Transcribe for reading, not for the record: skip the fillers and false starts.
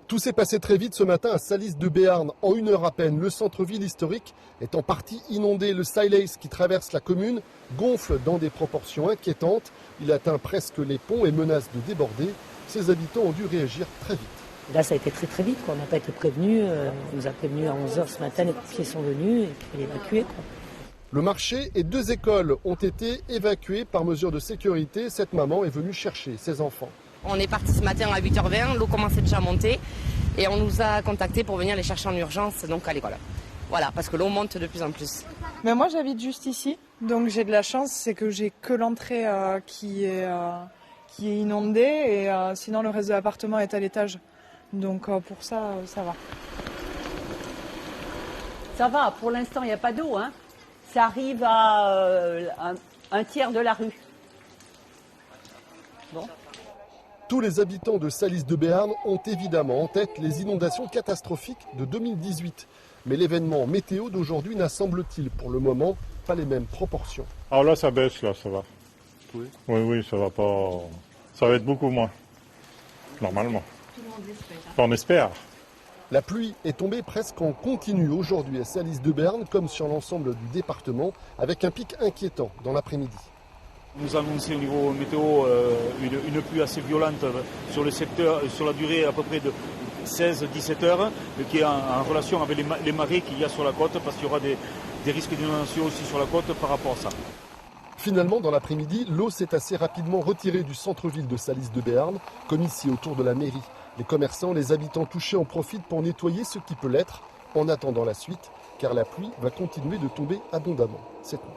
Tout s'est passé très vite ce matin à Salis de Béarn. En 1 heure à peine, le centre-ville historique est en partie inondé. Le Sileys qui traverse la commune gonfle dans des proportions inquiétantes. Il atteint presque les ponts et menace de déborder. Ses habitants ont dû réagir très vite. Là, ça a été très vite, quoi. On n'a pas été prévenus. On nous a prévenus à 11h ce matin, les pompiers sont venus et puis évacués, quoi. Le marché et 2 écoles ont été évacuées par mesure de sécurité. Cette maman est venue chercher ses enfants. On est parti ce matin à 8h20, l'eau commençait déjà à monter et on nous a contactés pour venir les chercher en urgence donc à l'école. Voilà, parce que l'eau monte de plus en plus. Mais moi j'habite juste ici, donc j'ai de la chance, c'est que j'ai que l'entrée qui est inondée et sinon le reste de l'appartement est à l'étage. Donc pour ça, ça va. Ça va, pour l'instant il n'y a pas d'eau, hein. Ça arrive à un tiers de la rue. Bon. Tous les habitants de Salis de Béarn ont évidemment en tête les inondations catastrophiques de 2018. Mais l'événement météo d'aujourd'hui n'a, semble-t-il, pour le moment, pas les mêmes proportions. Alors là, ça baisse, là, ça va. Oui, oui, ça va pas. Ça va être beaucoup moins. Normalement. Tout le monde espère. Enfin, on espère. La pluie est tombée presque en continu aujourd'hui à Salis de Béarn, comme sur l'ensemble du département, avec un pic inquiétant dans l'après-midi. On nous a annoncé au niveau météo une pluie assez violente sur le secteur, sur la durée à peu près de 16-17 heures, qui est en relation avec les marées qu'il y a sur la côte, parce qu'il y aura des risques d'inondation aussi sur la côte par rapport à ça. Finalement, dans l'après-midi, l'eau s'est assez rapidement retirée du centre-ville de Salis de Béarn, comme ici autour de la mairie. Les commerçants, les habitants touchés en profitent pour nettoyer ce qui peut l'être, en attendant la suite, car la pluie va continuer de tomber abondamment cette nuit.